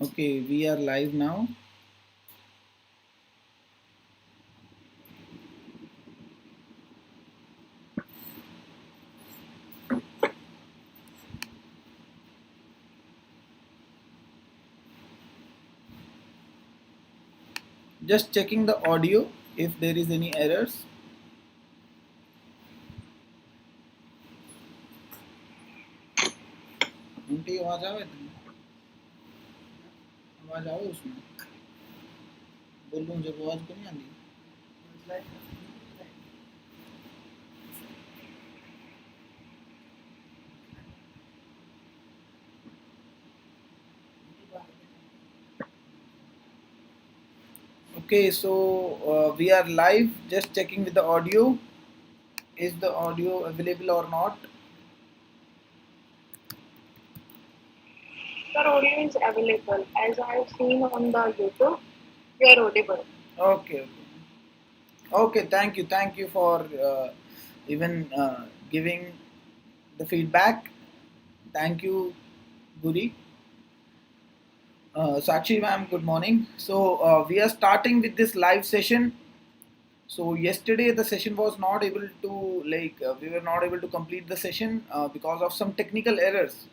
Okay, we are live now. Just checking the audio if there is any errors. उनकी आवाज आवे आवाज आवे उसमें बोलूं जब आवाज को नहीं आती Okay, so we are live. Just checking with the audio. Is the audio available or not? Your audio is available. As I have seen on the YouTube, you are audible. Okay. Okay. Thank you for even giving the feedback. Thank you, Guri. Sakshi ma'am, good morning. So we are starting with this live session. So yesterday the session was not able to we were not able to complete the session because of some technical errors.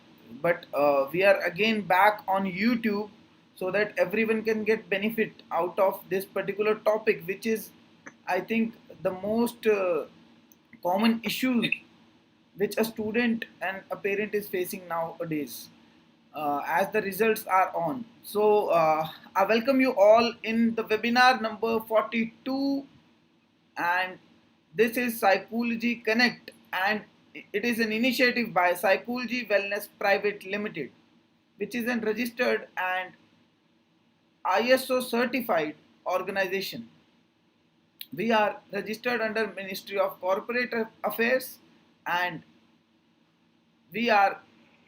But we are again back on YouTube so that everyone can get benefit out of this particular topic, which is I think the most common issues which a student and a parent is facing nowadays as the results are on. So, I welcome you all in the webinar number 42, and this is Psychology Connect, and it is an initiative by PsyCoolG Wellness Private Limited, which is a registered and ISO certified organization. We are registered under Ministry of Corporate Affairs, and we are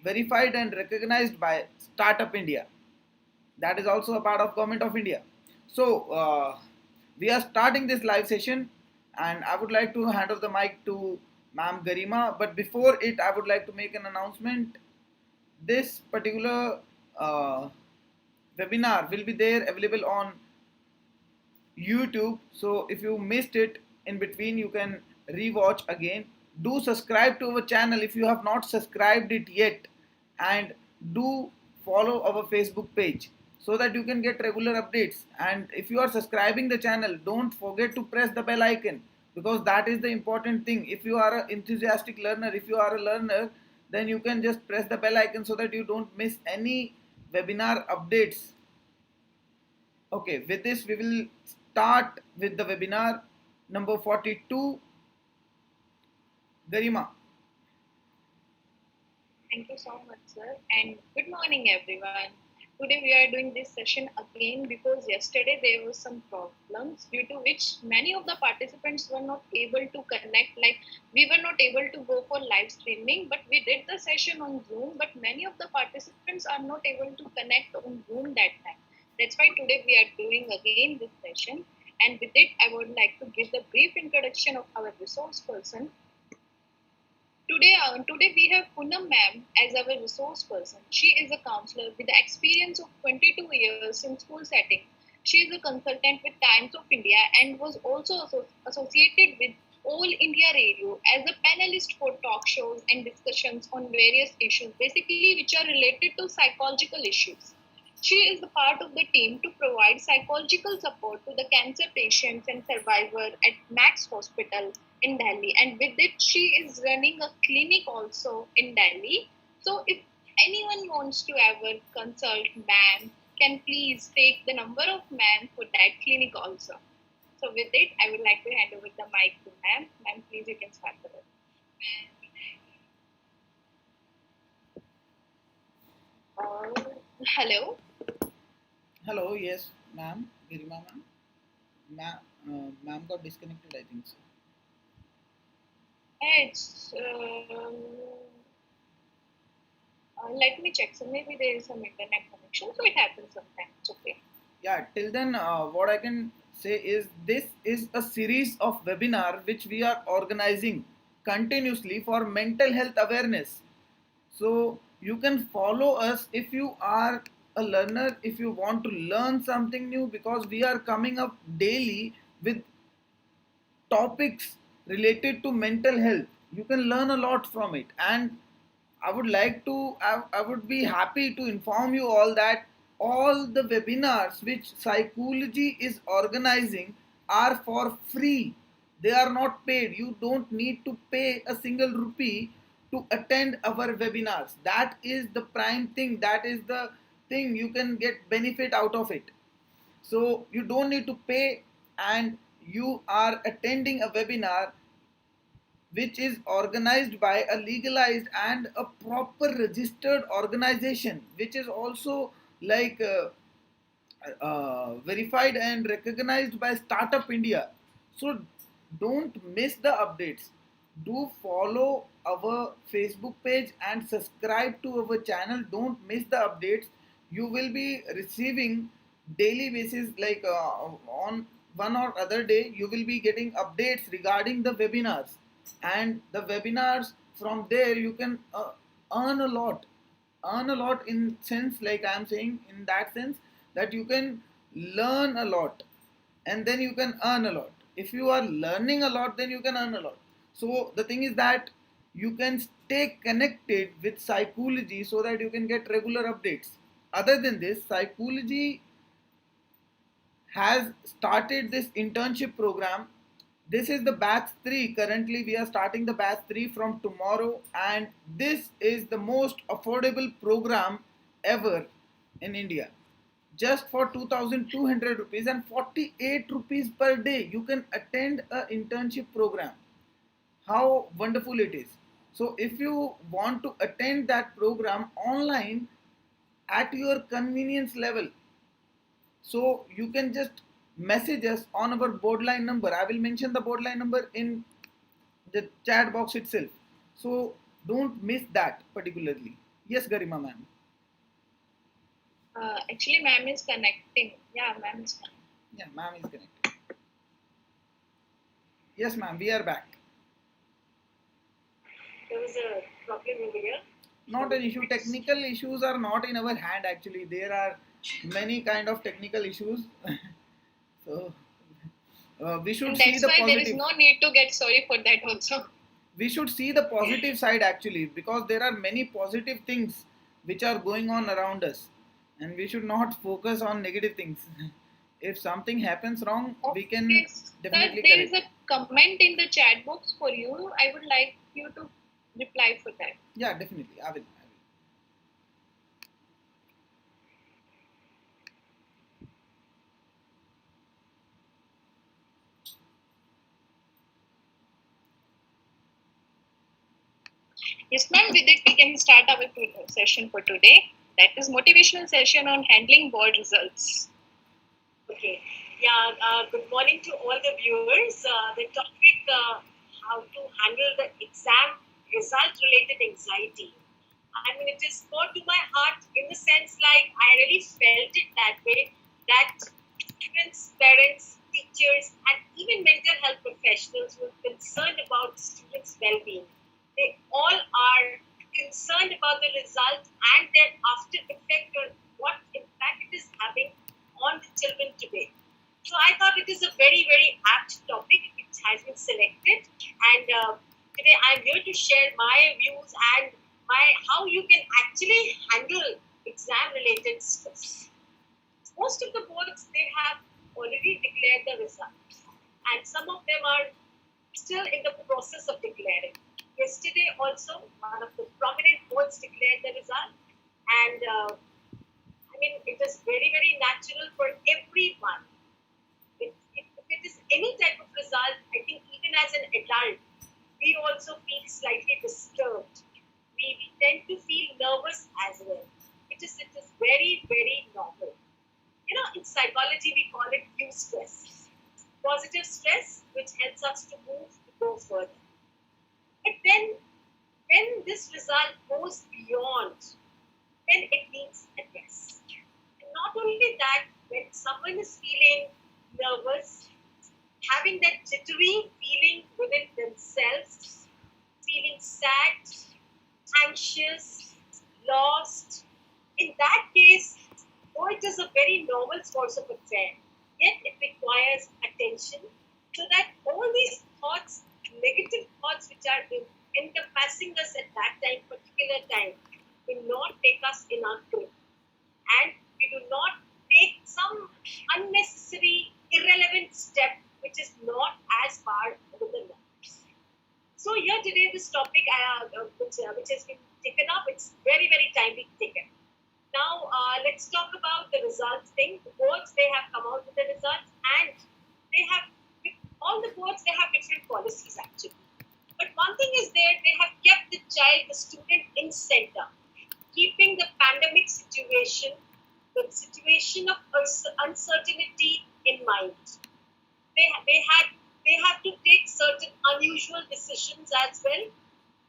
verified and recognized by Startup India. That is also a part of Government of India. So we are starting this live session, and I would like to hand over the mic to Ma'am Garima. But before it, I would like to make an announcement. This particular webinar will be there available on YouTube. So if you missed it in between, you can rewatch again. Do subscribe to our channel if you have not subscribed it yet, and do follow our Facebook page so that you can get regular updates. And if you are subscribing the channel, don't forget to press the bell icon, because that is the important thing. If you are an enthusiastic learner, if you are a learner, then you can just press the bell icon so that you don't miss any webinar updates. Okay, with this we will start with the webinar number 42. Garima. Thank you so much, sir. And good morning, everyone. Today we are doing this session again because yesterday there were some problems due to which many of the participants were not able to connect. Like we were not able to go for live streaming, but we did the session on Zoom. But many of the participants are not able to connect on Zoom that time. That's why today we are doing again this session. And with it, I would like to give the brief introduction of our resource person. Today we have Poonam ma'am as our resource person. She is a counselor with the experience of 22 years in school setting. She is a consultant with Times of India and was also associated with All India Radio as a panelist for talk shows and discussions on various issues, basically which are related to psychological issues. She is the part of the team to provide psychological support to the cancer patients and survivors at Max Hospital in Delhi. And with it, she is running a clinic also in Delhi. So if anyone wants to ever consult ma'am, can please take the number of ma'am for that clinic also. So with it, I would like to hand over the mic to ma'am. Ma'am, please you can start the hello. Hello, yes, ma'am. Garima ma'am. Ma'am got disconnected, I think so. It's let me check. So maybe there is some internet connection. So it happens sometimes. It's okay. Yeah, till then, what I can say is this is a series of webinar which we are organizing continuously for mental health awareness. So you can follow us if you are a learner if you want to learn something new, because we are coming up daily with topics related to mental health. You can learn a lot from it, and I would be happy to inform you all that all the webinars which Psychology is organizing are for free. They are not paid. You don't need to pay a single rupee to attend our webinars. That is the prime thing. That is the thing you can get benefit out of it. So you don't need to pay, and you are attending a webinar which is organized by a legalized and a proper registered organization, which is also like verified and recognized by Startup India. So don't miss the updates. Do follow our Facebook page and subscribe to our channel. Don't miss the updates. You will be receiving daily basis, like on one or other day you will be getting updates regarding the webinars, and the webinars from there you can earn a lot. Earn a lot in sense, like I am saying, in that sense that you can learn a lot and then you can earn a lot. If you are learning a lot, then you can earn a lot. So the thing is that you can stay connected with Psychology so that you can get regular updates. Other than this, Psychology has started this internship program. This is the batch 3. Currently we are starting the batch 3 from tomorrow, and this is the most affordable program ever in India. Just for 2200 rupees and 48 rupees per day you can attend a internship program. How wonderful it is. So if you want to attend that program online at your convenience level, so you can just message us on our board line number. I will mention the board line number in the chat box itself. So don't miss that particularly. Yes, Garima ma'am. Actually, ma'am is connecting. Yeah, ma'am is connecting. Yeah, ma'am is connected. Yes, ma'am, we are back. There was a problem over here. Not an issue. Technical issues are not in our hand actually. There are many kind of technical issues. So we should And see that's the why there positive. is no need to get sorry for that also. We should see the positive side actually, because there are many positive things which are going on around us, and we should not focus on negative things. If something happens wrong, we can Okay, sir, definitely there is correct. a comment in the chat box for you. I would like you to reply for that. Yeah, definitely. I will. Yes, ma'am. With it, we can start our session for today. That is motivational session on handling board results. Okay. Yeah. Good morning to all the viewers. The topic: how to handle the exam result-related anxiety. I mean, it is core to my heart in the sense, like I really felt it that way. That students, parents, teachers, and even mental health professionals who are concerned about students' well-being, they all are concerned about the result and their after effect, or what impact it is having on the children today. So I thought it is a very, very apt topic. It has been selected, and today I'm here to share my views and my how you can actually handle exam-related stress. Most of the boards, they have already declared the results, and some of them are still in the process of declaring. Yesterday, also, one of the prominent boards declared the result, and I mean, it is very, very natural for everyone. If it is any type of result, I think even as an adult, we also feel slightly disturbed. We tend to feel nervous as well. It is very, very normal. You know, in psychology, we call it eustress. Positive stress, which helps us to move to go further. But then, when this result goes beyond, then it needs address. And not only that, when someone is feeling nervous, having that jittery feeling within themselves, feeling sad, anxious, lost, in that case, very normal course of affair. Yet it requires attention so that all these thoughts, negative thoughts which are encompassing us at that time, particular time, will not take us in our grip. And we do not take some unnecessary, irrelevant step which is not as far with the norms. So here today, this topic which has been taken up, it's very, very timely taken. Now, let's talk about the results thing. The boards, they have come out with the results, and they have, all the boards, they have different policies actually. But one thing is there, they have kept the child, the student in center, keeping the pandemic situation, the situation of uncertainty in mind. They have to take certain unusual decisions as well,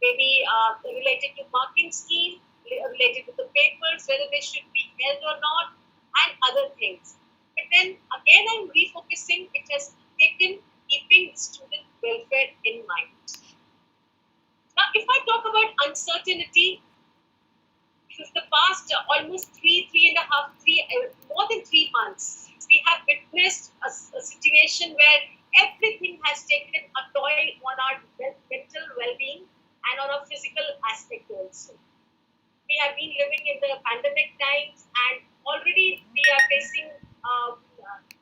maybe related to marking scheme, related to the papers, whether they should be held or not, and other things. But then again, I'm refocusing. It has taken keeping student welfare in mind. Now, if I talk about uncertainty, since the past almost more than 3 months, we have witnessed a situation where everything has taken a toll on our mental well-being and on our physical aspect also. We have been living in the pandemic times, and already we are facing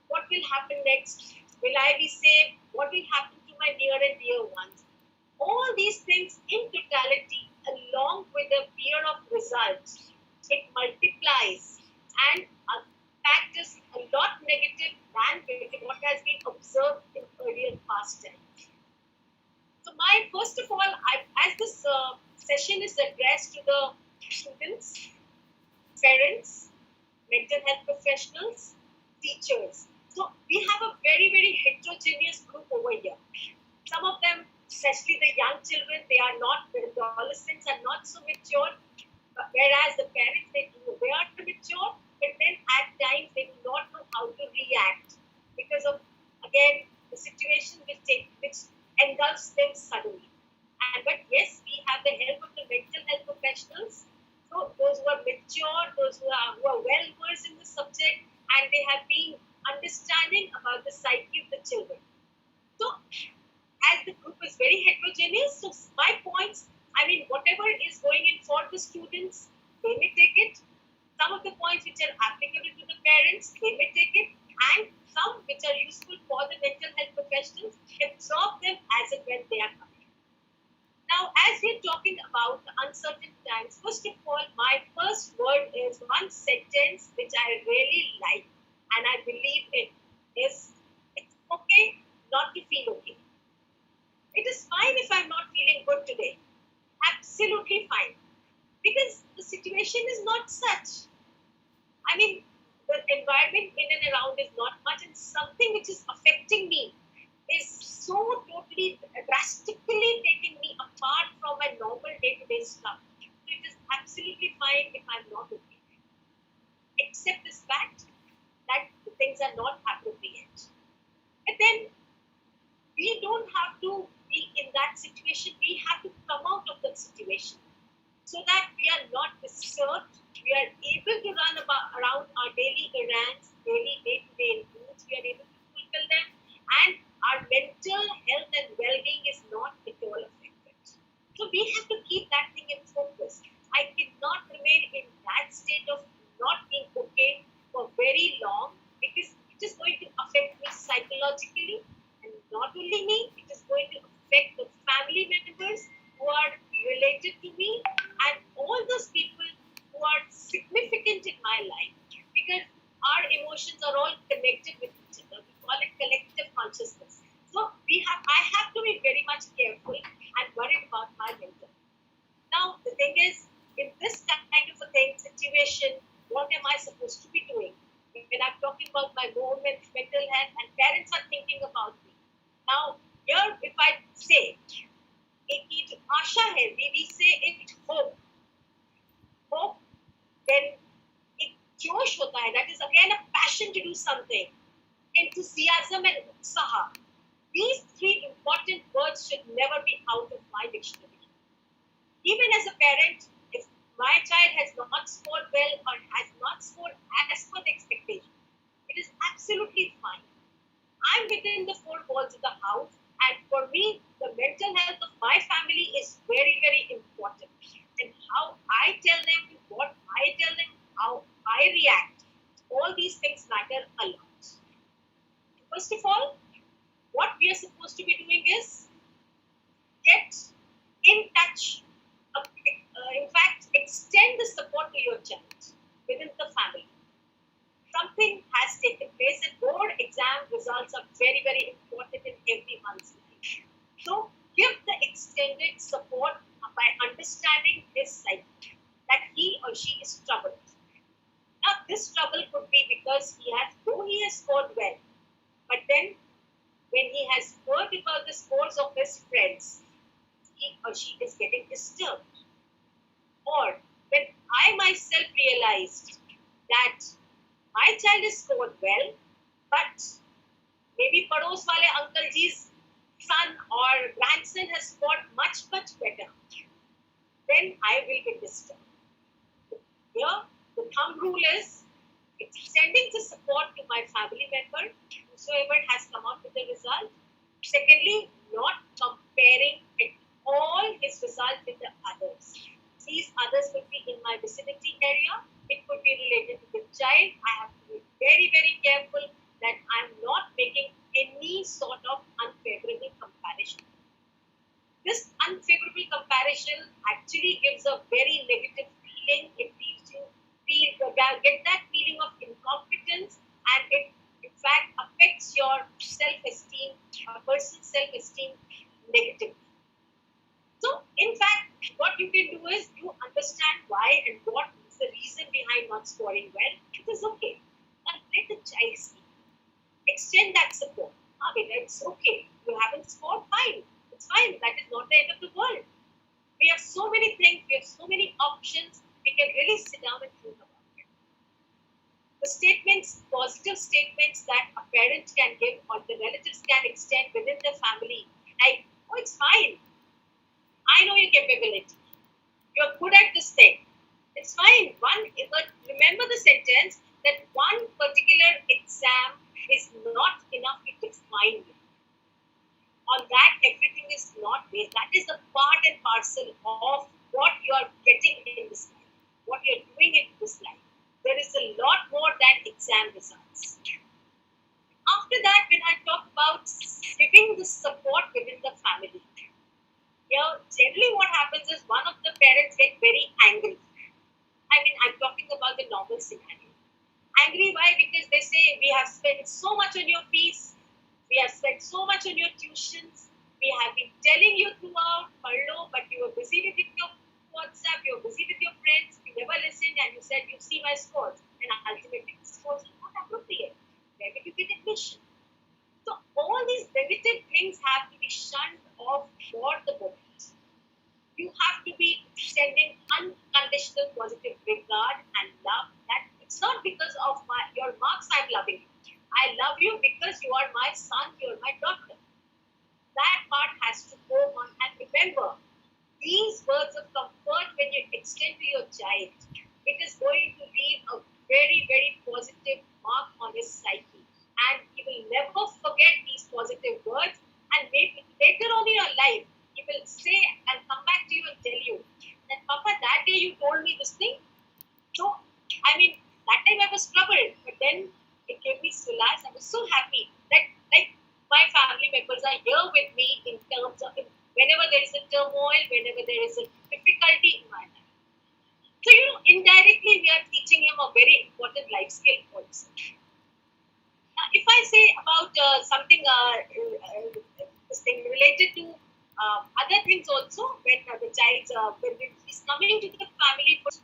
what will happen next. Will I be safe? What will happen to my near and dear ones? All these things in totality, along with the fear of results, it multiplies and factors a lot negative than what has been observed in earlier past times. So, first of all, as this session is addressed to the students, parents, mental health professionals, teachers. So we have a very, very heterogeneous group over here. Some of them, especially the young children, the adolescents are not so mature, whereas the parents, they are mature, but then at times they do not know how to react because of, again, the situation which engulfs them suddenly. But yes, we have the help of the mental health professionals. So those who are mature, those who are well versed in the subject, and they have been understanding about the psyche of the children. So as the group is very heterogeneous, so my points, whatever is going in for the students, they may take it. Some of the points which are applicable to the parents, they may take it, and some which are useful for the mental health professionals, absorb them as and when they are coming. Now, as we're talking about the uncertain times, first of all, my first word is one sentence which I really like, and I believe it is, it's okay not to feel okay. It is fine if I'm not feeling good today. Absolutely fine. Because the situation is not such. The environment in and around is not much, and something which is affecting me is so totally drastically taking me apart from my normal day-to-day stuff. So it is absolutely fine if I'm not okay. Accept this fact that the things are not appropriate. And then we don't have to be in that situation. We have to come out of that situation so that we are not disturbed. We are able to run around our daily errands, daily day-to-day routes. We are able to fulfill them, and our mental health and well-being is not at all affected. So we have to keep that thing in focus. I cannot remain in that state of not being okay for very long, because it is going to affect me psychologically, and not only me, it is going to affect the family members who are related to me and all those people who are significant in my life, because our emotions are all connected with each other. We call it collective consciousness. So I have to be very much careful and worried about my mental. Now the thing is, in this kind of a situation, what am I supposed to be doing? When I'm talking about my own mental health and parents are thinking about me. Now here, if I say, एक आशा है, we say it hope, then एक जोश होता है, that is again a passion to do something, enthusiasm and utsaha. These three important words should never be out of my dictionary. Even as a parent, if my child has not scored well or has not scored as per the expectation. It is absolutely fine. I'm within the four walls of the house, and for me, the mental health of my family is very, very important. And how I tell them, what I tell them, how I react, all these things matter a lot. First of all, what we are supposed to be doing is get in touch, in fact, extend the support to your child within the family. Something has taken place, and board exam results are very, very important in everyone's life. So, give the extended support by understanding his psyche, that he or she is troubled. Now, this trouble could be because though he has scored well, but then when he has heard about the scores of his friends, he or she is getting disturbed. Or when I myself realized that my child is scored well, but maybe Pados wale uncle ji's son or grandson has scored much, much better, then I will be disturbed. Here, the thumb rule is extending the support to my family member, whosoever has come out with the result. Secondly, not comparing at all his result with the others. These others could be in my vicinity area. It could be related to the child. I have to be very, very careful that I'm not making any sort of unfavorable comparison. This unfavorable comparison actually gives a very negative feeling. It leaves you get that feeling of incompetence, and it in fact affects your self-esteem, a person's self-esteem negatively. So, in fact, what you can do is you understand why and what is the reason behind not scoring well. It is okay. And let the child speak. Extend that support. I mean, it's okay. You haven't scored, fine. It's fine. That is not the end of the world. We have so many things, we have so many options. We can really sit down and think about it. The statements, positive statements that a parent can give or the relatives can extend within the family, like, oh, it's fine. I know your capability. You're good at this thing. It's fine. Remember the sentence that one particular exam is not enough to define you. On that, everything is not based. That is a part and parcel of what you are getting in this life, what you're doing in this life. There is a lot more than exam results. After that, when I talk about giving the support within the family, generally what happens is one of the parents get very angry. I mean, I'm talking about the normal scenario. Angry, why? Because they say, we have spent so much on your fees, we have spent so much on your tuitions, we have been telling you throughout, but you were busy with your WhatsApp, you were busy with your friends, you never listened, and you said, you see my scores, and ultimately the scores are not appropriate. Where will you get admission? So all these negative things have to be shunned off for the moment. You have to be sending unconditional positive regard and love. That it's not because of your marks I'm loving you. I love you because you are my son, you are my daughter. That part has to go on. And remember, these words of comfort, when you extend to your child, it is going to leave a very, very positive mark on his psyche. And he will never forget these positive words. And maybe later on in your life, he will say and come back to you and tell you that, Papa, that day you told me this thing. So, I mean, that time I was troubled, but then it gave me solace. I was so happy that, like, my family members are here with me in terms of whenever there is a turmoil, whenever there is a difficulty in my life. So, indirectly, we are teaching him a very important life skill also. Now, if I say about something this thing related to other things also, when the child when he's coming to the family first,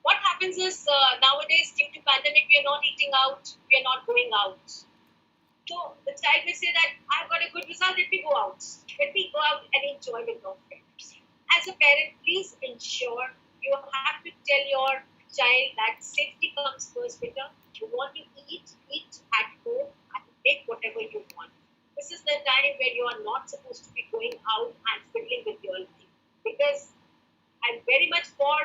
what happens is nowadays due to pandemic we are not eating out, we are not going out. So the child may say that I've got a good result, let me go out. Let me go out and enjoy with my friends. As a parent, please ensure you have to tell your child that safety comes first. Better, you want to eat at home and make whatever you want. This is the time where you are not supposed to be going out and fiddling with your life, because I'm very much for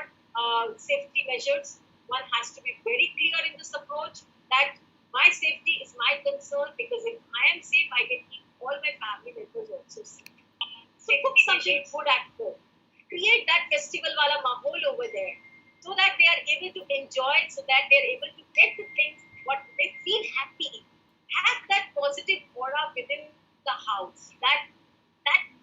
safety measures. One has to be very clear in this approach that my safety is my concern, because if I am safe, I can keep all my family members also safe. So cook something good at home. Create that festival wala mahol over there, so that they are able to enjoy it, so that they are able to get the things what they feel happy. Have that positive aura within the house. That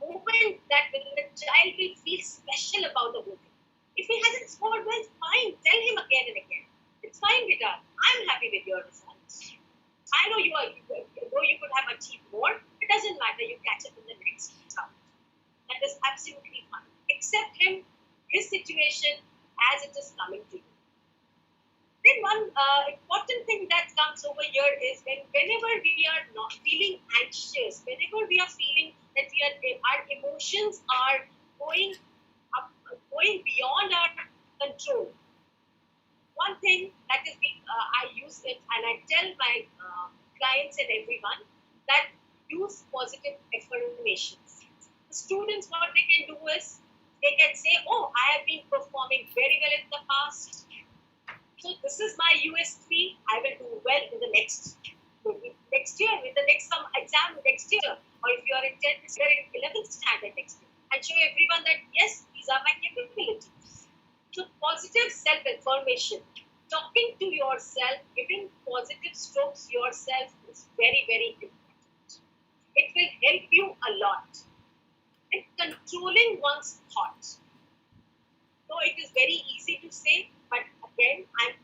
moment that when the child will feel special about the whole thing. If he hasn't scored well, fine. Tell him again and again. It's fine, Guitar. I'm happy with your results. I know though you could have achieved more. It doesn't matter. You catch up in the next round. That is absolutely fine. Accept his situation as it is coming to you. Then one important thing that comes over here is whenever we are not feeling anxious, whenever we are feeling that our emotions are going up, going beyond our control. One thing that is I use it and I tell my clients and everyone that use positive affirmations. The students, what they can do is they can say, "Oh, I have been performing very well in the past. So this is my USP. I will do well in the next year, in the next some exam next year, or if you are in 10th, you are in 11th standard next year, and show everyone that yes, these are my capabilities." So positive self-affirmation, talking to yourself, giving positive strokes yourself is very, very important. It will help you a lot in controlling one's thoughts. So it is very easy to say, but again, I'm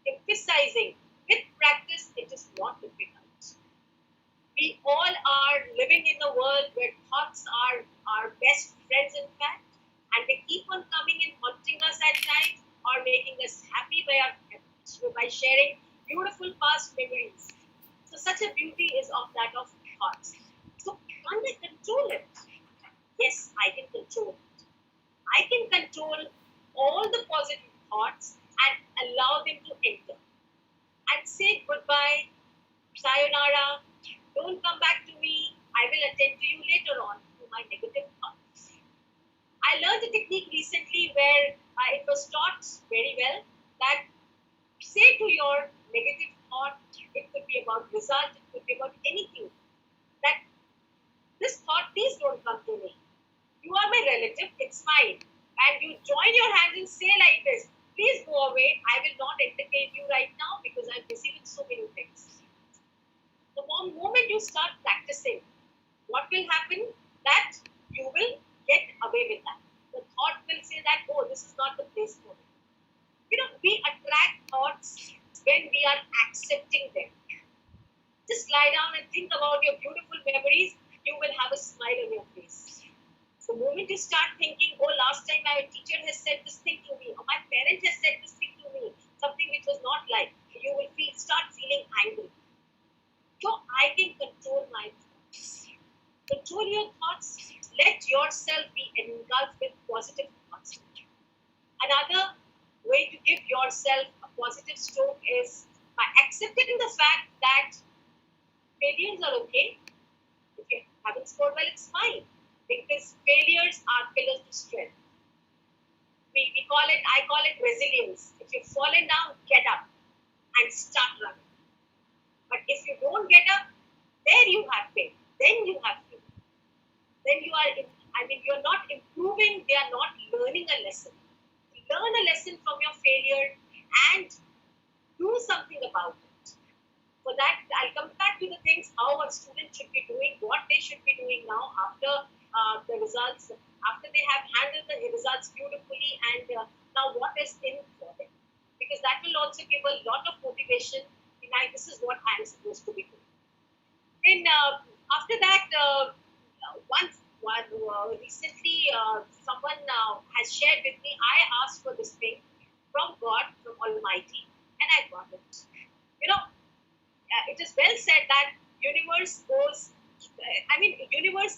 emphasizing with practice, it is not difficult. We all are living in a world where thoughts are our best friends, in fact, and they keep on coming and haunting us at times or making us happy by sharing beautiful past memories. So such a beauty is of that of thoughts. So can I control it? Yes, I can control it. I can control all the positive thoughts and allow them to enter. And say goodbye, sayonara, don't come back to me, I will attend to you later on to my negative thoughts. I learned a technique recently where it was taught very well that say to your negative thought, it could be about result, it could be about anything, that this thought, please don't come to me. You are my relative, it's fine. And you join your hands and say like this, please go away, I will not entertain you right now because I'm busy with so many things. The moment you start practicing, what will happen? That you will get away with that. The thought will say that, oh, this is not the place for me. We attract thoughts when we are accepting them. Just lie down and think about your beautiful memories, you will have a smile on your face. The moment you start thinking, oh, last time my teacher has said this thing to me, or my parent has said this thing to me, something which was not like, you will start feeling angry. So I can control my thoughts. Control your thoughts. Let yourself be engulfed with positive thoughts. Another way to give yourself a positive stroke is by accepting the fact that failures are okay. If you haven't scored well, it's fine. Because failures are pillars to strength. I call it resilience. If you've fallen down, get up and start running. But if you don't get up, there you have failed. Then you have failed. Then you're not improving, they are not learning a lesson. Learn a lesson from your failure and do something about it. For that, I'll come back to the things how a student should be doing, what they should be doing now after the results, after they have handled the results beautifully, and now what is in for them. Because that will also give a lot of motivation. This is what I am supposed to be doing. Then after that, recently someone has shared with me, I asked for this thing from God, from Almighty, and I got it. It is well said that universe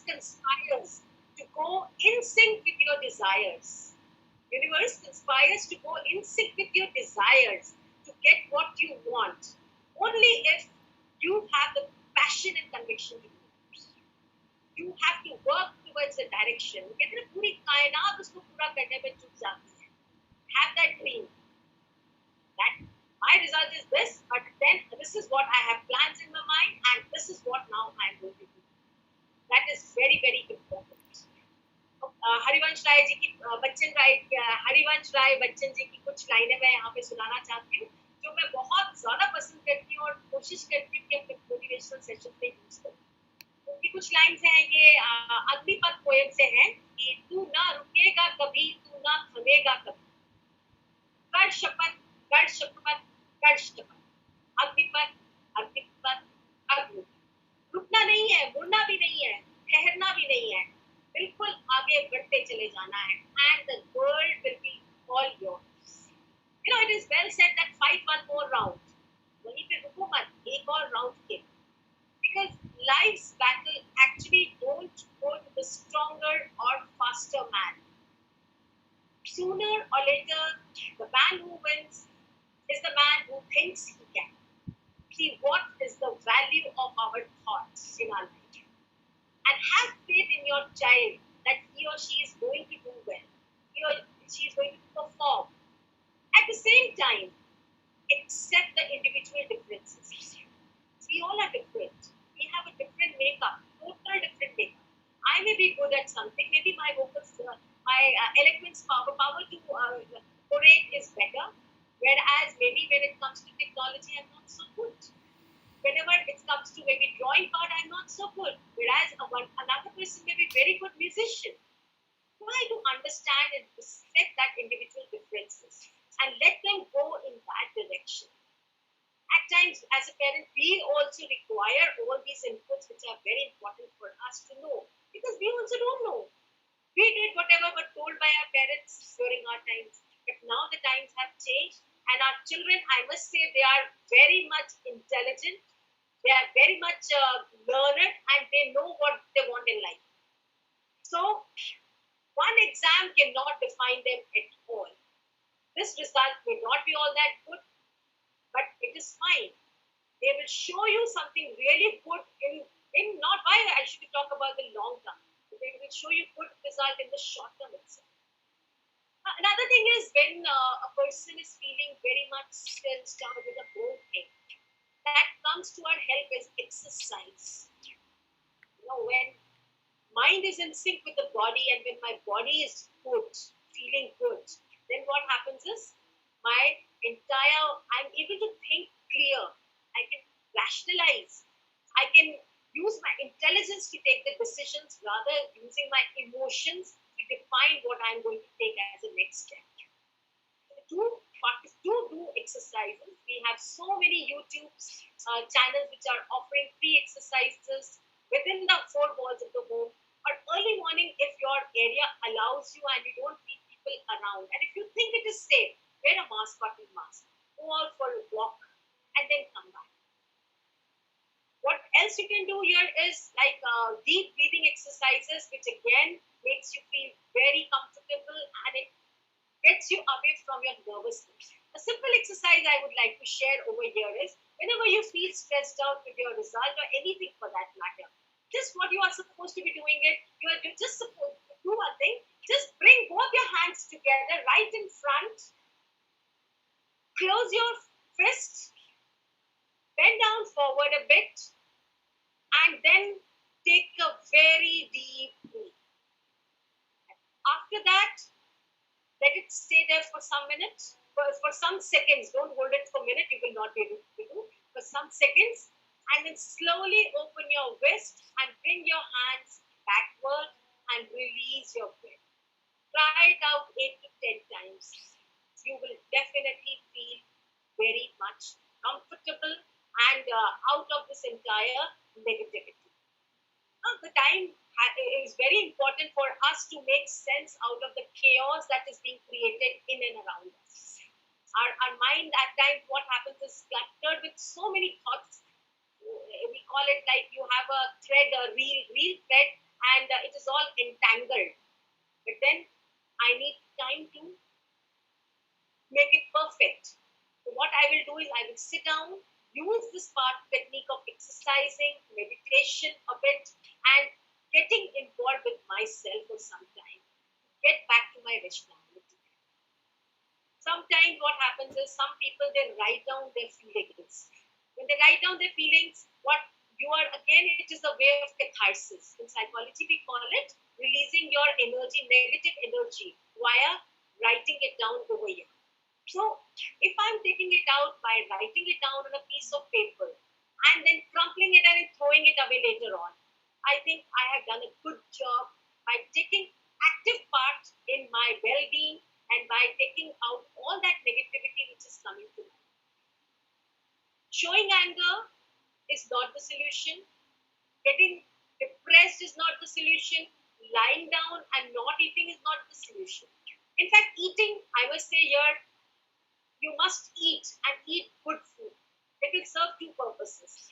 conspires to go in sync with your desires. Universe conspires to go in sync with your desires to get what you want. Only if you have the passion and conviction to do it. You have to work towards a direction. कहते हैं पूरी कायनात उसको पूरा करने में जुट जाती है. Have that dream. That my result is this, but then this is what I have plans in my mind, and this is what now I am going to do. That is very, very important. Harivansh Rai ji की हरिवंश राय बच्चन जी की कुछ लाइनें मैं यहाँ पे सुनाना चाहती हूँ, जो मैं बहुत ज्यादा पसंद करती हूँ और कोशिश करती हूँ कि अपने मोटिवेशनल सेशन में यूज करूँ. उनकी कुछ लाइन्स हैं, ये अग्निपथ पोएम से हैं कि तू ना रुकेगा कभी, तू ना थमेगा कभी, कर शपथ, कर शपथ, कर शपथ, अग्निपथ, अग्निपथ, अग्निपथ. रुकना नहीं है, मुड़ना भी नहीं है, ठहरना भी नहीं है, बिल्कुल आगे बढ़ते चले जाना है. And the world will be all yours. You know, it is well said that fight one more round. वहीं पे रुको मत, एक और राउंड खेल. Because life's battle actually don't go to the stronger or faster man. Sooner or later, the man who wins is the man who thinks he can. See what is the value of our thoughts in our life. And have faith in your child that he or she is going to do well. He or she is going to perform. At the same time, accept the individual differences. We all are different. We have a different makeup, total different makeup. I may be good at something. Maybe my eloquence power to orate is better. Whereas maybe when it comes to technology, I'm not so good. Whenever it comes to maybe drawing part, I'm not so good. Whereas another person may be very good musician. Try to understand and respect that individual differences and let them go in that direction. At times, as a parent, we also require all these inputs which are very important for us to know, because we also don't know. We did whatever were told by our parents during our times, but now the times have changed, and our children, I must say, they are very much intelligent, they are very much learned, and they know what they want in life. So, one exam cannot define them at all. This result may not be all that good, but it is fine. They will show you something really good in not why I should talk about the long term. They will show you good result in the short term itself. Another thing is when a person is feeling very much stressed out with a whole thing, that comes to our help is exercise. You know, when mind is in sync with the body and when my body is good, feeling good, then what happens is I'm able to think clear. I can rationalize. I can use my intelligence to take the decisions rather using my emotions to define what I'm going to take as a next step. Do exercises. We have so many YouTube channels which are offering free exercises within the four walls of the home. Or early morning, if your area allows you and you don't see people around, and if you think it is safe, wear a mask, cotton mask, go out for a walk, and then come back. What else you can do here is like deep breathing exercises, which again makes you feel very comfortable and it gets you away from your nervousness. A simple exercise I would like to share over here is whenever you feel stressed out with your result or anything for that matter, just what you are supposed to be doing it, you're just supposed to do one thing, just bring both your hands together right in front, close your fist, bend down forward a bit, and then take a very deep breath. After that, let it stay there for some minutes, for some seconds. Don't hold it for a minute, you will not be able to do. For some seconds, and then slowly open your wrist and bring your hands backward and release your breath. Try it out 8 to 10 times. You will definitely feel very much comfortable and out of this entire negativity. Now, the time is very important for us to make sense out of the chaos that is being created in and around us. Our mind at times, what happens is cluttered with so many thoughts. We call it like you have a thread, a reel thread, and it is all entangled. But then I need time to make it perfect. So what I will do is I will sit down, use this part technique of exercising, meditation a bit, and getting involved with myself for some time, get back to my rationality. Sometimes what happens is some people, they write down their feelings. When they write down their feelings, what you are, again, it is a way of catharsis. In psychology, we call it releasing your energy, negative energy, via writing it down over here. So if I'm taking it out by writing it down on a piece of paper and then crumpling it and throwing it away later on, I think I have done a good job by taking active part in my well-being and by taking out all that negativity which is coming to me. Showing anger is not the solution. Getting depressed is not the solution. Lying down and not eating is not the solution. In fact, eating, I must say here, you must eat and eat good food. It will serve two purposes.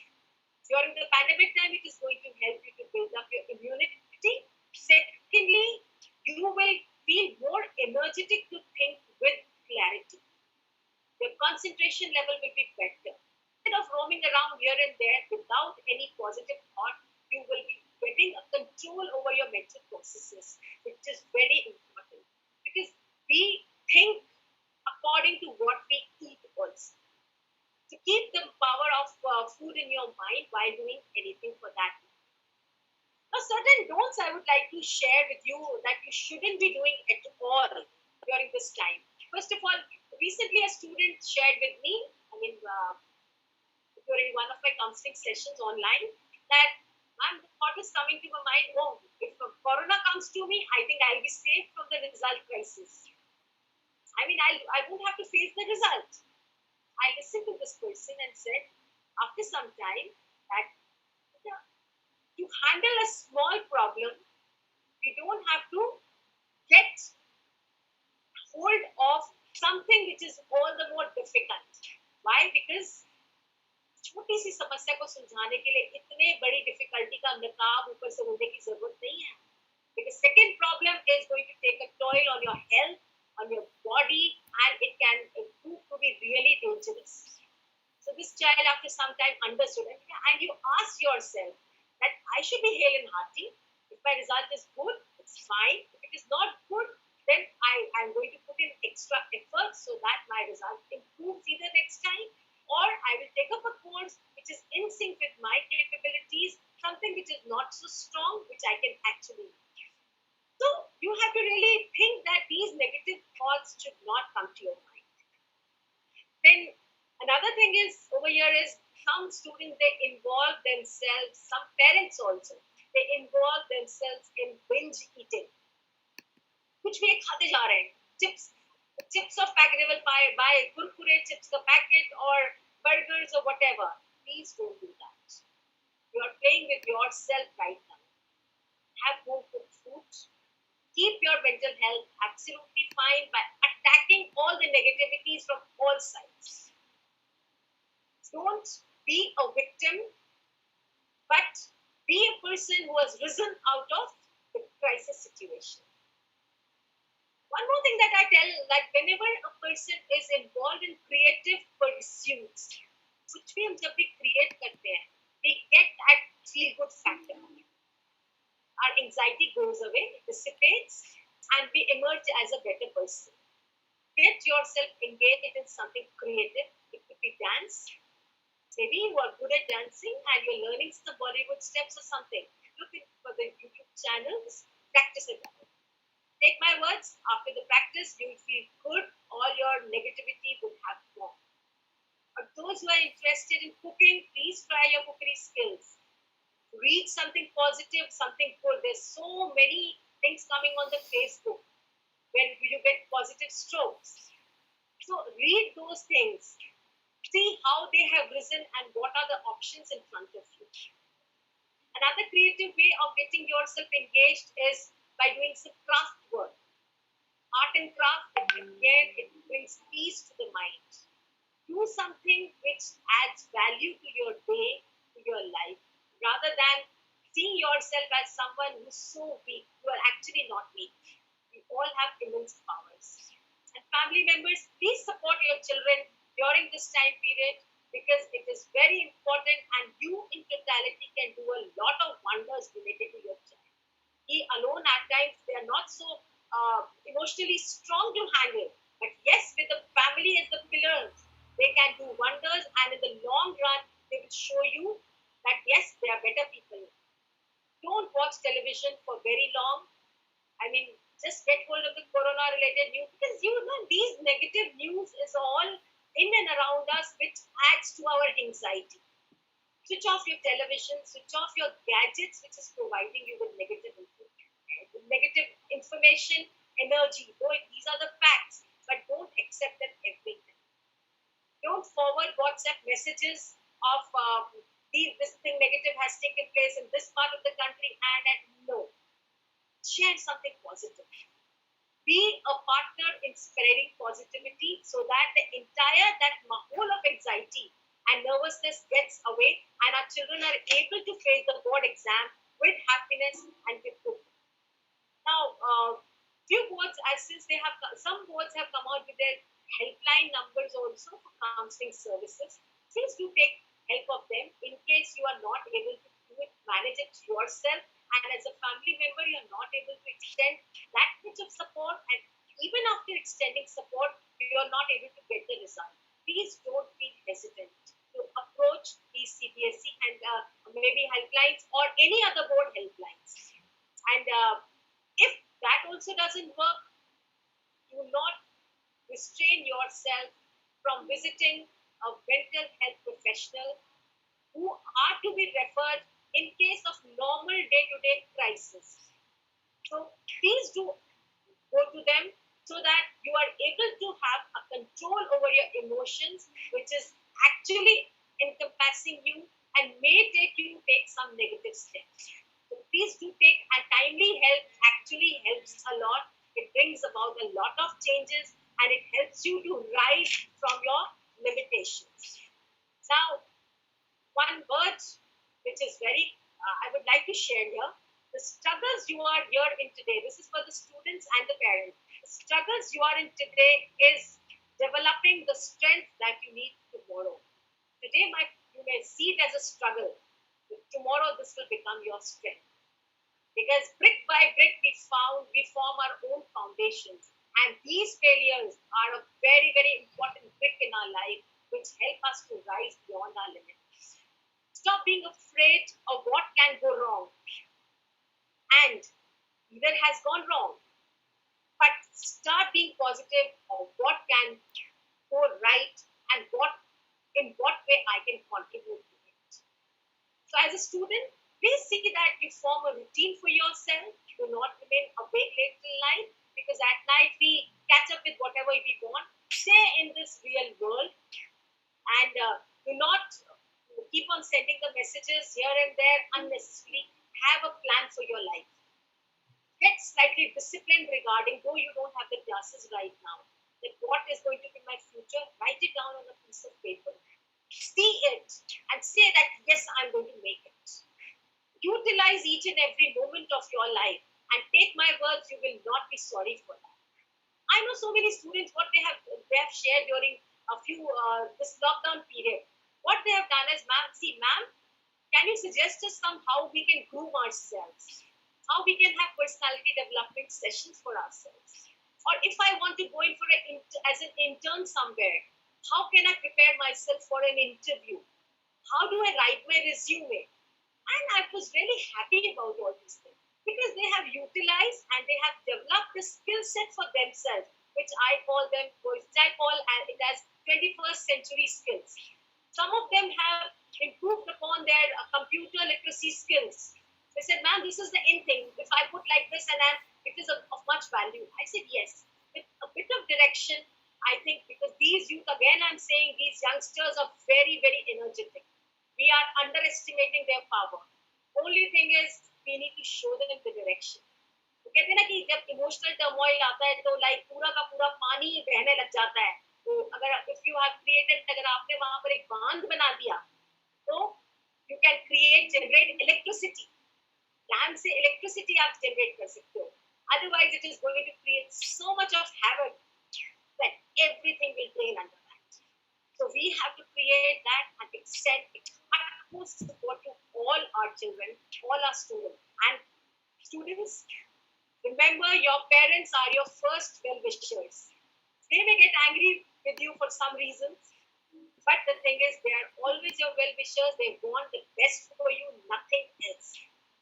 During the pandemic time, it is going to help you to build up your immunity. Secondly, you will feel more energetic to think with clarity. Your concentration level will be better. Instead of roaming around here and there without any positive thought, you will be getting a control over your mental processes, which is very important because we think according to what we eat also. To keep the power of food in your mind while doing anything for that. Now, certain don'ts I would like to share with you that you shouldn't be doing at all during this time. First of all, recently a student shared with me, during one of my counseling sessions online, that the thought is coming to my mind, oh, if Corona comes to me, I think I'll be safe from the result crisis. I won't have to face the result. I listened to this person and said, after some time, that to handle a small problem, we don't have to get hold of something which is all the more difficult. Why? Because छोटी सी समस्या को सुलझाने के लिए इतने बड़ी difficulty का नकाब ऊपर से होने की जरूरत नहीं है. Because second problem is going to take a toll on your health, on your body, and it can prove to be really dangerous. So this child, after some time, understood it, and you ask yourself that I should be hale and hearty. If my result is good, it's fine. If it is not good, then I am going to put in extra effort so that my result improves either next time, or I will take up a course which is in sync with my capabilities, something which is not so strong, which I can actually do. So you have to really think that these negative thoughts should not come to your mind. Then another thing is over here is some students, they involve themselves, some parents also, they involve themselves in binge eating. कुछ भी खाते जा रहे हैं, chips of packet, they will buy kurkure chips the packet or burgers or whatever. Please don't do that. You are playing with yourself right now. Have home cooked food. Keep your mental health absolutely fine by attacking all the negativities from all sides. Don't be a victim, but be a person who has risen out of the crisis situation. One more thing that I tell, like whenever a person is involved in creative pursuits, कुछ भी हम जब भी create करते हैं, we get that feel good factor. Our anxiety goes away, dissipates, and we emerge as a better person. Get yourself engaged in something creative. It could be dance. Maybe you are good at dancing and you're learning some Bollywood steps or something. Look for the YouTube channels, practice it out. Take my words, after the practice, you will feel good, all your negativity will have gone. For those who are interested in cooking, please try your cookery skills. Read something positive, something good. There's so many things coming on the Facebook where you get positive strokes. So read those things. See how they have risen and what are the options in front of you. Another creative way of getting yourself engaged is by doing some craft work. Art and craft, again, it brings peace to the mind. Do something which adds value to your day, to your life, rather than seeing yourself as someone who's so weak. You are actually not weak. We all have immense powers. And family members, please support your children during this time period because it is very important and you in totality can do a lot of wonders related to your child. at times they are not so emotionally strong to handle. But yes, with the family as the pillars, they can do wonders, and in the long run, they will show you that yes, they are better people. Don't watch television for very long. I mean, just get hold of the corona related news, because you know these negative news is all in and around us, which adds to our anxiety. Switch off your television, switch off your gadgets, which is providing you with negative information, energy. These are the facts, but don't accept them everything. Don't forward WhatsApp messages of this thing negative has taken place in this part of the country, and no, share something positive. Be a partner in spreading positivity so that the entire that whole of anxiety and nervousness gets away, and our children are able to face the board exam with happiness and with good. Now, few boards, as since they have some boards have come out with their helpline numbers also for counseling services. Please do take help of them in case you are not able to do it, manage it yourself, and as a family member you are not able to extend that much of support, and even after extending support, you are not able to get the result. Please don't feel hesitant to approach these CBSE and maybe helplines or any other board helplines. And if that also doesn't work, do not restrain yourself from visiting a mental health professional who are to be referred in case of normal day-to-day crisis. So please do go to them so that you are able to have a control over your emotions, which is actually encompassing you and may take you to take some negative steps. So please do take, and timely help actually helps a lot. It brings about a lot of changes, and it helps you to rise from your limitations. Now, one word which is very, I would like to share here, the struggles you are here in today, this is for the students and the parents. The struggles you are in today is developing the strength that you need tomorrow. Today, you may see it as a struggle, but tomorrow this will become your strength. Because brick by brick we form our own foundations. And these failures are a very, very important brick in our life, which help us to rise beyond our limits. Stop being afraid of what can go wrong. And either has gone wrong, but start being positive of what can go right and in what way I can contribute to it. So as a student, please see that you form a routine for yourself. Do not remain awake late till night, because at night we catch up with whatever we want. Stay in this real world, and do not keep on sending the messages here and there unnecessarily. Have a plan for your life. Get slightly disciplined regarding, though you don't have the classes right now, that what is going to be my future. Write it down on a piece of paper. See it and say that yes, I'm going to make it. Utilize each and every moment of your life, and take my words, you will not be sorry for that. I know so many students what they have shared during a few this lockdown period. What they have done is, ma'am, can you suggest us how we can groom ourselves? How we can have personality development sessions for ourselves? Or if I want to go in for as an intern somewhere, how can I prepare myself for an interview? How do I write my resume? And I was really happy about all these things, because they have utilized and they have developed the skill set for themselves, which I call it as 21st century skills. Some of them have improved upon their computer literacy skills. They said, ma'am, this is the in thing. If I put like this and it is of much value. I said, yes. With a bit of direction, I think, because these youth, again, I'm saying these youngsters are very, very energetic. We are underestimating their power. Only thing is, we need to show them the direction. तो कहते हैं ना कि जब emotional turmoil आता है तो like पूरा का पूरा पानी बहने लग जाता है. तो अगर इफ यू हैव क्रिएटेड, अगर आपने वहां पर एक बांध बना दिया, तो you can generate electricity. Land से इलेक्ट्रिसिटी आप जनरेट कर सकते हो. Otherwise, it is going to create so much of havoc that everything will drain under that. So we have to create that and extend utmost support to all our children, all our students. And students, Remember, your parents are your first well-wishers. They may get angry with you for some reasons, but the thing is, they are always your well-wishers. They want the best for you, nothing else.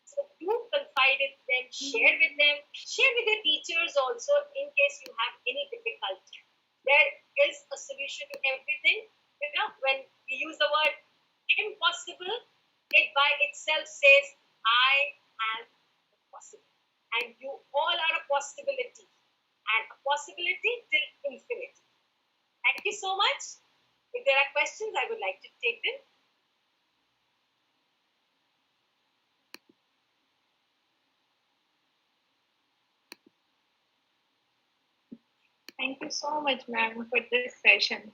So do confide in them, share with them, share with your teachers also in case you have any difficulty. There is a solution to everything. When we use the word impossible, it by itself says, I am possible. And you all are a possibility. And a possibility till infinity. Thank you so much. If there are questions, I would like to take them. Thank you so much, ma'am, for this session.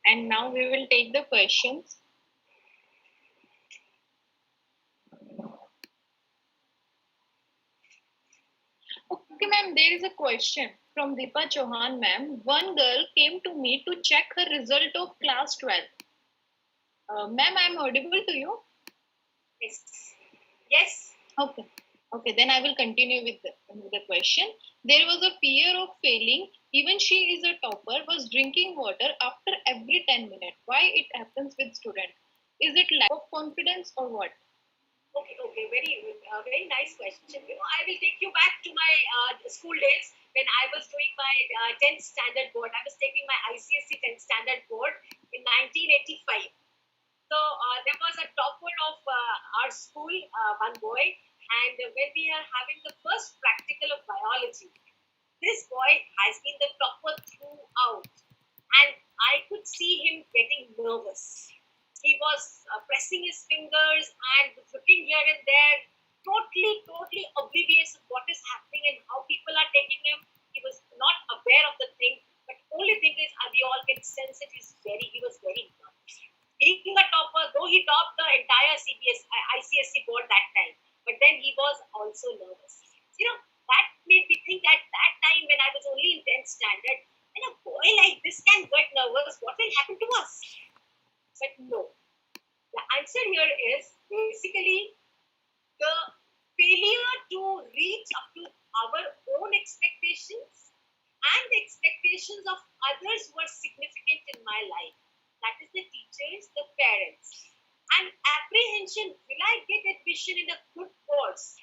And now we will take the questions. Okay, ma'am, there is a question from Deepa Chauhan, ma'am. One girl came to me to check her result of class 12. Ma'am, I am audible to you? Yes. Yes. Okay. Okay, then I will continue with the question. There was a fear of failing. Even she is a topper, was drinking water after every 10 minutes. Why it happens with students? Is it lack of confidence or what? Okay. Very nice question. I will take you back to my school days when I was doing my 10th standard board. I was taking my ICSE 10th standard board in 1985. So there was a topper of our school, one boy, and when we are having the first practical of biology, this boy has been the topper throughout, and I could see him getting nervous. He was pressing his fingers and looking here and there, totally oblivious of what is happening and how people are taking him. He was not aware of the thing, but only thing is, we all can sense it. He was very nervous. Being a topper, though he topped the entire ICSE board that time, but then he was also nervous. That made me think at that time when I was only in 10th standard, when a boy like this can get nervous, what will happen to us? But no. The answer here is basically the failure to reach up to our own expectations and the expectations of others who are significant in my life. That is the teachers, the parents. And apprehension, will I get admission in a good course?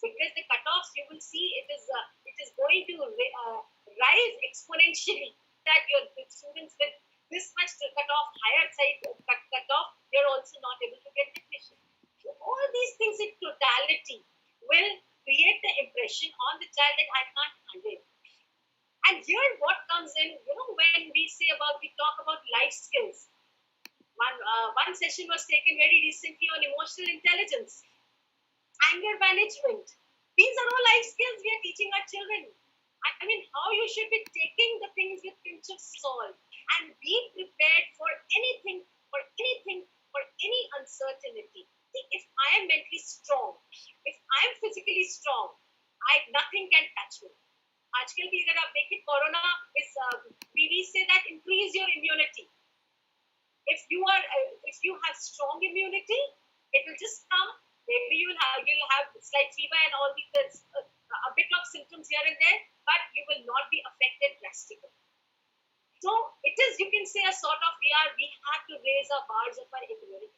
Because the cutoffs, you will see it is going to rise exponentially. That your students with this much cutoff, higher side cutoff, they're also not able to get admission. So all these things in totality will create the impression on the child that I can't handle it. And here what comes in, when we talk about life skills. One session was taken very recently on emotional intelligence, anger management. These are all life skills we are teaching our children. I mean, how you should be taking the things with pinch of salt and be prepared for anything, for any uncertainty. See, if I am mentally strong, if I am physically strong, nothing can touch me. आजकल भी अगर आप देखें corona we say that increase your immunity. If you have strong immunity, it will just come. Maybe you'll have slight fever and all these a bit of symptoms here and there, but you will not be affected drastically. So it is, you can say, a sort of we have to raise our bars of our immunity,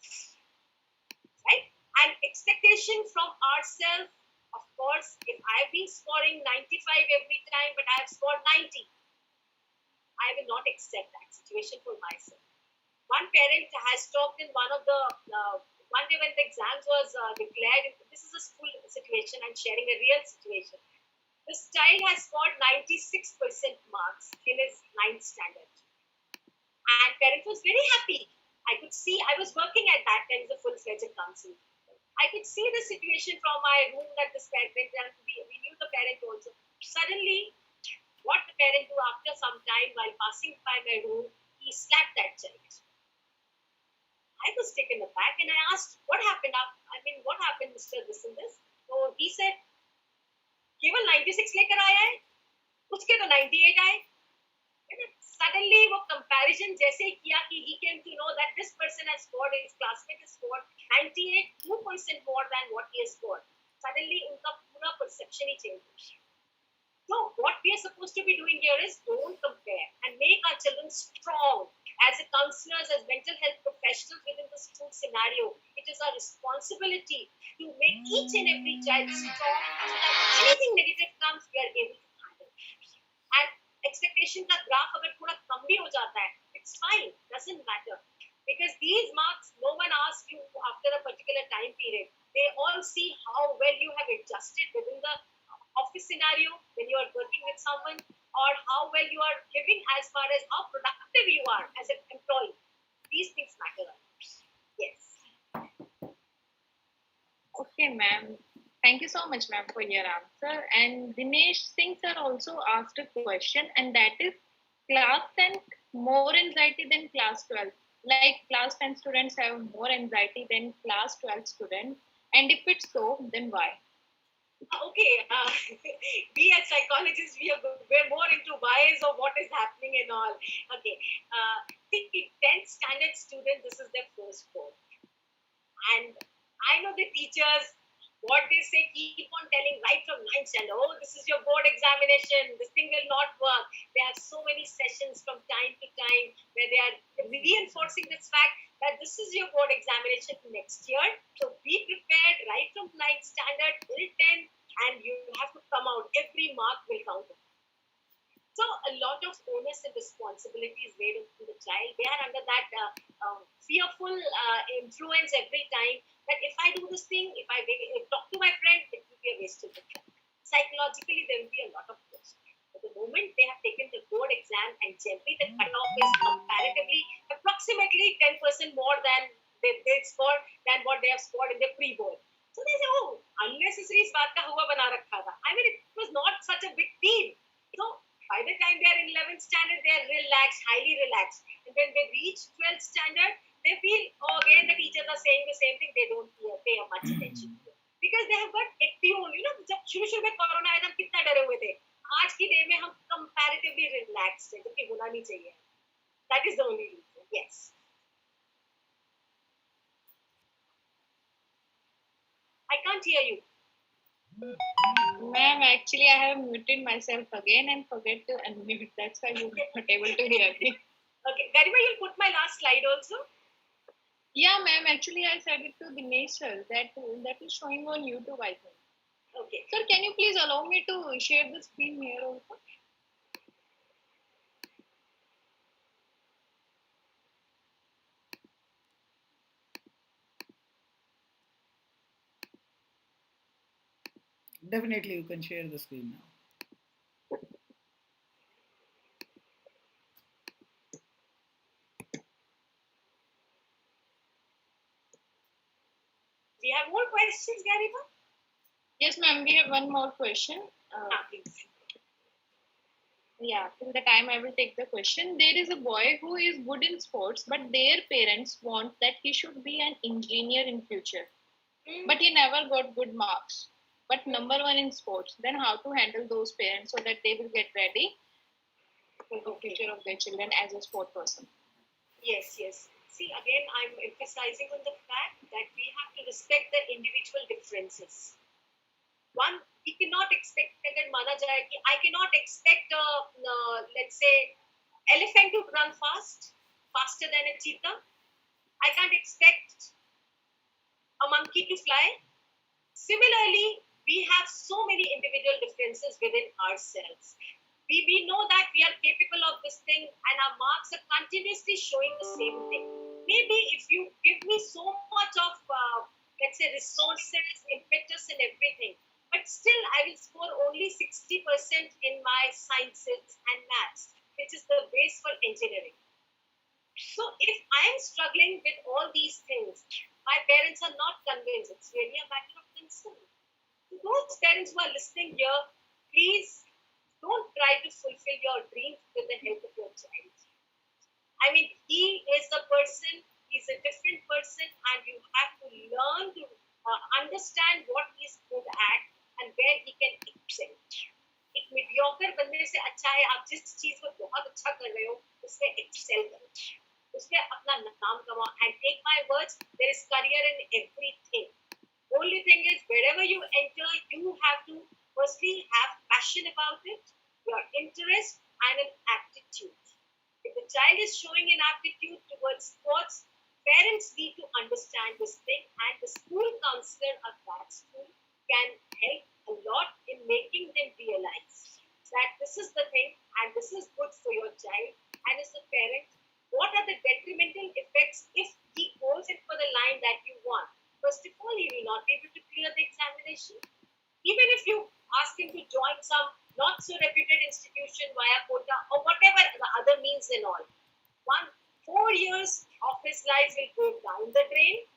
right? And expectation from ourselves. Of course, if I've been scoring 95 every time, but I have scored 90, I will not accept that situation for myself. One parent has talked in one day when the exams was declared. This is a school situation. I'm sharing a real situation. This child has scored 96% marks in his 9th standard. And parent was very happy. I could see, I was working at that time as a full-fledged counselor. I could see the situation from my room that this parent, and we knew the parent also. Suddenly, what the parent do after some time while passing by my room, he slapped that child. I was taken aback and I asked, what happened? What happened, Mr. This and this? So he said, केवल 96 लेकर आया है, उसके तो 98 आए. Suddenly, वो comparison जैसे किया कि he came to know that this person has scored, his classmate has scored 98, 2% more than what he has scored. Suddenly, उनका पूरा perception ही change हो. So what we are supposed to be doing here is don't compare and make our children strong. As a counselors, as mental health professionals within the school scenario, it is our responsibility to make each and every child strong so that anything negative comes, we are able to handle. And expectation का graph अगर थोड़ा कम भी हो जाता है, it's fine, doesn't matter. Because these marks, no one asks you after a particular time period. They all see how well you have adjusted within the office scenario when you are working with someone, or how well you are giving as far as how productive you are as an employee. These things matter. Yes. Okay, ma'am. Thank you so much, ma'am, for your answer. And Dinesh Singh sir also asked a question, and that is class 10 more anxiety than class 12. Like class 10 students have more anxiety than class 12 students. And if it's so, then why? Okay, we as psychologists, we're more into whys of what is happening and all. Okay, think 10th standard student, this is their first board. And I know the teachers, what they say, keep on telling right from 9th standard, oh, this is your board examination, this thing will not work. They have so many sessions from time to time where they are reinforcing this fact that this is your board examination next year. So be prepared right from 9th standard till 10th, and you have to come out. Every mark will count. So a lot of onus and responsibility is laid on the child. They are under that fearful influence every time that if I do this thing, if I talk to my friend, it will be a waste of time. Psychologically, there will be a lot of pressure. But the moment they have taken the board exam and generally the cutoff is comparatively approximately 10% more than they scored than what they have scored in their pre-board. So they say, oh, unnecessary is baat ka hua bana rakha tha. I mean, it was not such a big deal. So by the time they are in 11th standard, they are relaxed, highly relaxed. And when they reach 12th standard, they feel, oh, again the teachers are saying the same thing, they don't pay much attention to it. Because they have got attuned. You know, जब शुरू में corona आया था हम कितना डरे हुए थे. आज की डे में हम comparatively relaxed हैं, जबकि होना नहीं चाहिए. That is the only reason. Yes. I can't hear you. Ma'am, actually, I have muted myself again and forget to unmute. That's why you were not able to hear me. Okay, Garima, you'll put my last slide also. Yeah, ma'am. Actually, I said it to Dinesh sir that is showing on YouTube, I think. Okay. Sir, can you please allow me to share the screen here also? Definitely, you can share the screen now. We have more questions, Garima? Yes, ma'am. We have one more question. Please. Yeah, till the time I will take the question. There is a boy who is good in sports, but their parents want that he should be an engineer in future. But he never got good marks. But number one in sports. Then how to handle those parents so that they will get ready for the future of their children as a sport person? Yes, yes. See, again, I'm emphasizing on the fact that we have to respect the individual differences. One, we cannot expect that I cannot expect, let's say, elephant to run faster than a cheetah. I can't expect a monkey to fly. Similarly, we have so many individual differences within ourselves. We know that we are capable of this thing, and our marks are continuously showing the same thing. Maybe if you give me so much of, let's say, resources, impetus, and everything, but still I will score only 60% in my sciences and maths, which is the base for engineering. So if I am struggling with all these things, my parents are not convinced. It's really a matter of concern. To those parents who are listening here, please don't try to fulfill your dreams with the help of your child. I mean, he is a person, he's a different person, and you have to learn to understand what he's good at and where he can excel. एक mediocre बनने से अच्छा है आप जिस चीज को बहुत अच्छा कर रहे हो उसमें एक्सेल करो उसमें अपना नाम कमाओ and take my words there is career in everything. Only thing is wherever you enter you have to Firstly, have passion about it, your interest, and an aptitude. If the child is showing an aptitude towards sports, parents need to understand this thing, and the school counselor at that school can help a lot in making them realize that this is the thing and this is good for your child. And as a parent, what are the detrimental effects if he goes in for the line that you want? First of all, he will not be able to clear the examination. Even if you ask him to join some not so reputed institution via quota or whatever the other means and all, 4 years of his life will go down the drain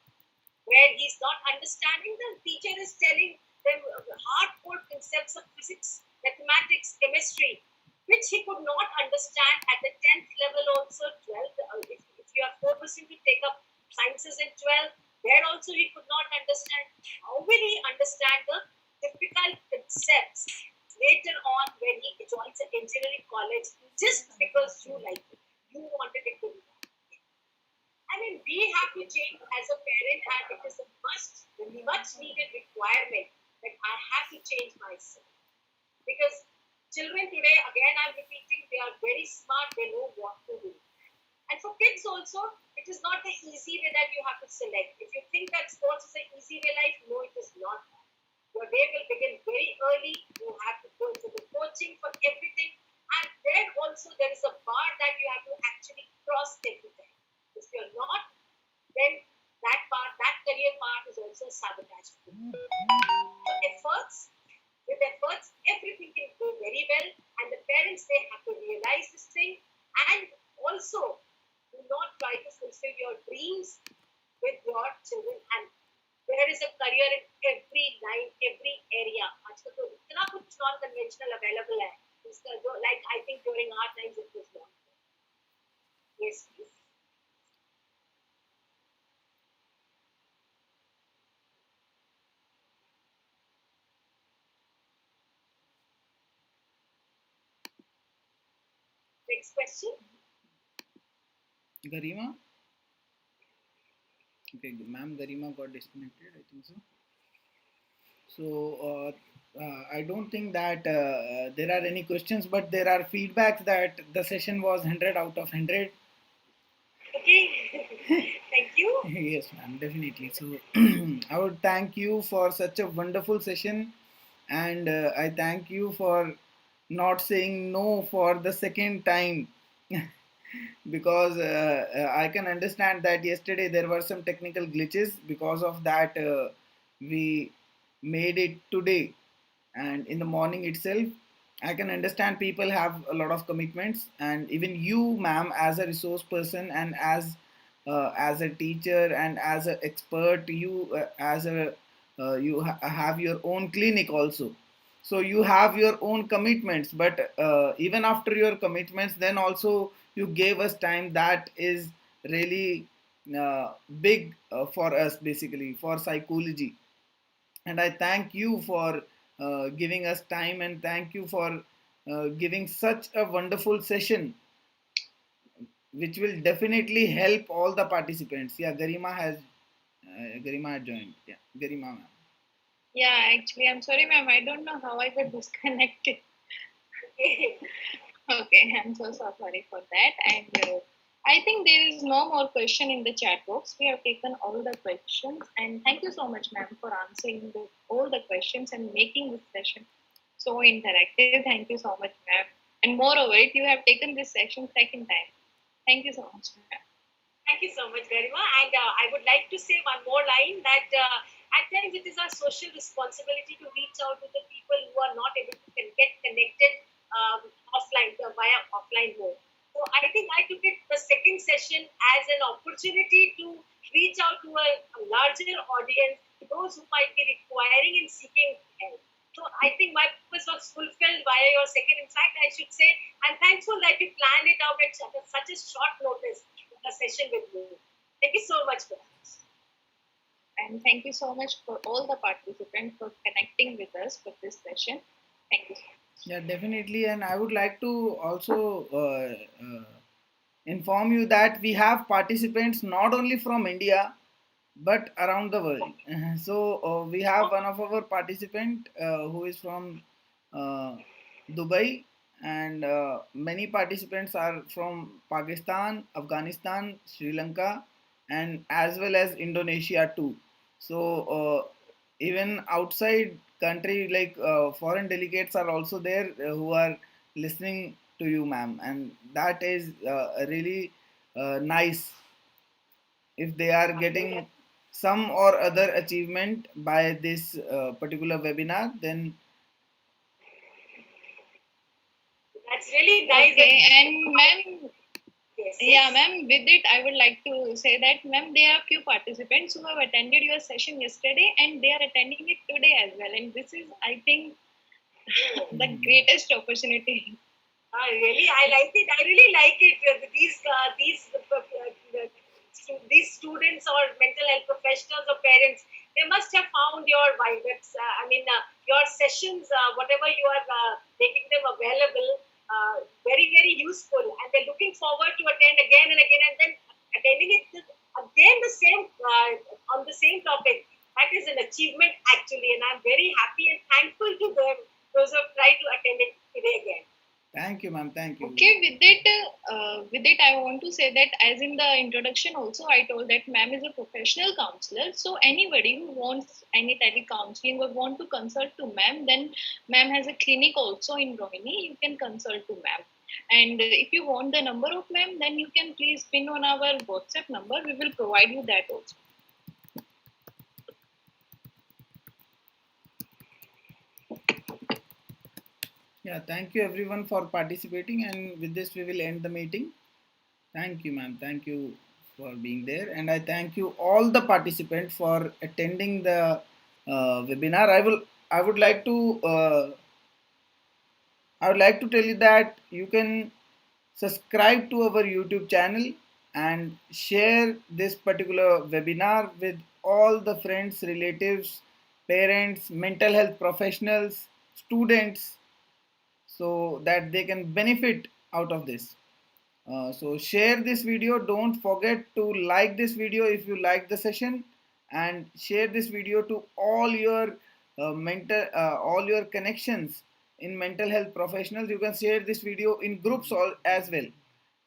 where he's not understanding. The teacher is telling them hardcore concepts of physics, mathematics, chemistry, which he could not understand at the 10th level, also 12th. If you are focusing to take up sciences in 12th, there also he could not understand. How will he understand the difficult concepts later on when he joins an engineering college just because you like it? You wanted it to be done. I mean, we have to change as a parent, and it is a much needed requirement that I have to change myself. Because children today, again, I'm repeating, they are very smart, they know what to do. And for kids also, it is not the easy way that you have to select. If you think that sports is an easy way life, no, it is not. Your day will begin very early. You have to go into the coaching for everything. And then also there is a bar that you have to actually cross every time. If you're not, then that career path is also sabotaged. So with efforts, everything can go very well. And the parents, they have to realize this thing. And also, do not try to fulfill your dreams with your children. And there is a career in every line, every area. आजकल तो इतना कुछ non-conventional available है. Like I think during our times it was not. Yes, please. Next question. Garima? Okay, ma'am, Garima got disconnected, I think so. So, I don't think that there are any questions, but there are feedbacks that the session was 100 out of 100. Okay, thank you. Yes, ma'am, definitely. So, I would thank you for such a wonderful session, and I thank you for not saying no for the second time. Because I can understand that yesterday there were some technical glitches. Because of that, we made it today, and in the morning itself. I can understand people have a lot of commitments, and even you, ma'am, as a resource person and as a teacher and as an expert, you as a have your own clinic also. So you have your own commitments, but even after your commitments, then also you gave us time that is really big for us, basically for psychology. And I thank you for giving us time, and thank you for giving such a wonderful session, which will definitely help all the participants. Yeah, Garima has joined. Yeah, Garima, ma'am. Yeah, actually, I'm sorry, ma'am. I don't know how I got disconnected. Okay, I'm so sorry for that. And I think there is no more question in the chat box. We have taken all the questions. And thank you so much, ma'am, for answering all the questions and making this session so interactive. Thank you so much, ma'am. And moreover, if you have taken this session second time, thank you so much, ma'am. Thank you so much, Garima. And I would like to say one more line that at times it is our social responsibility to reach out to the people who are not able to get connected offline via offline mode. So I think I took it the second session as an opportunity to reach out to a larger audience, those who might be requiring and seeking help. So I think my purpose was fulfilled via your second. In fact, I should say I'm thankful that you planned it out at such a short notice, a session with me. Thank you so much for that. And thank you so much for all the participants for connecting with us for this session. Thank you so much. Yeah, definitely. And I would like to also inform you that we have participants not only from India, but around the world. So we have one of our participant who is from uh, Dubai, and many participants are from Pakistan, Afghanistan, Sri Lanka, and as well as Indonesia too. So even outside country, like foreign delegates are also there who are listening to you, ma'am, and that is really nice. If they are getting some or other achievement by this particular webinar, then That's really nice. Okay, and ma'am, Yes, yeah, yes. ma'am, with it, I would like to say that, ma'am, there are few participants who have attended your session yesterday and they are attending it today as well. And this is, I think, the greatest opportunity. Really, I like it. I really like it. These students or mental health professionals or parents, they must have found your vibe. Your sessions, whatever you are making them available, very very useful, and they're looking forward to attend again and again, and then attending it again the same on the same topic. That is an achievement actually, and I'm very happy and thankful to them those who have tried to attend it today again. thank you, ma'am. Thank you. Okay, with it, I want to say that as in the introduction also, I told that ma'am is a professional counselor. So anybody who wants any type of counseling or want to consult to ma'am, then ma'am has a clinic also in Rohini. You can consult to ma'am. And if you want the number of ma'am, then you can please pin on our WhatsApp number. We will provide you that also. Yeah, thank you everyone for participating, and with this we will end the meeting. Thank you, ma'am. Thank you for being there, and I thank you all the participants for attending the webinar. I would like to tell you that you can subscribe to our YouTube channel and share this particular webinar with all the friends, relatives, parents, mental health professionals, students, so that they can benefit out of this. So share this video. Don't forget to like this video if you like the session, and share this video to all your connections in mental health professionals. You can share this video in groups as well,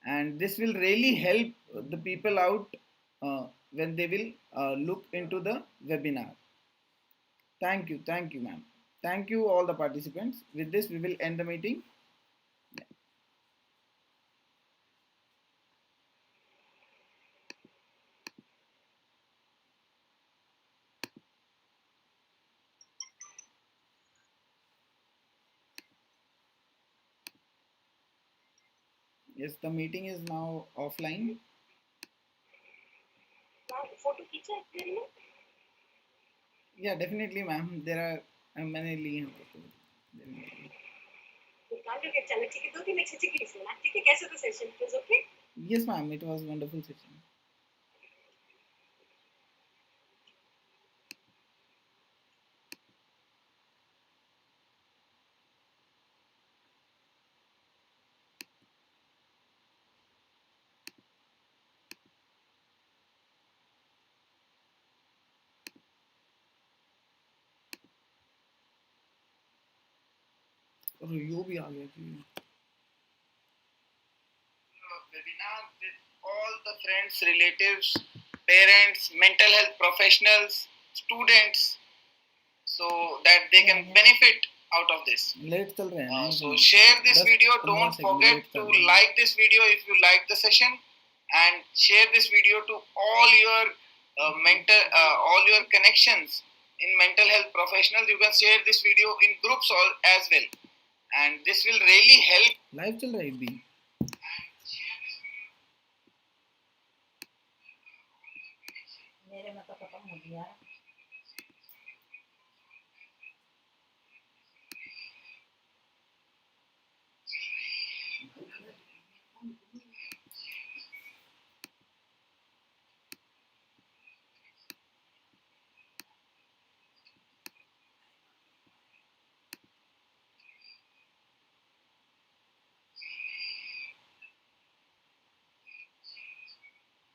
and this will really help the people out when they will look into the webinar. Thank you, ma'am. Thank you all the participants. With this, we will end the meeting. Yes, the meeting is now offline. Photo खींचा है तेरे ने? Yeah, definitely, ma'am. There are many links. निकाल के चलो ठीक है 2-3 अच्छे अच्छे क्लिप्स बना ठीक है कैसे तो session is okay. Yes, ma'am. It was a wonderful session. और यो भी आ गया जी. Webinar with all the friends, relatives, parents, mental health professionals, students, so that they can benefit out of this. Late चल रहे हैं. So share this video. Don't forget to like this video if you like the session, and share this video to all your connections in mental health professionals. You can share this video in groups as well, and this will really help. Live चल रहा है भी. मेरे में तो खत्म हो गया.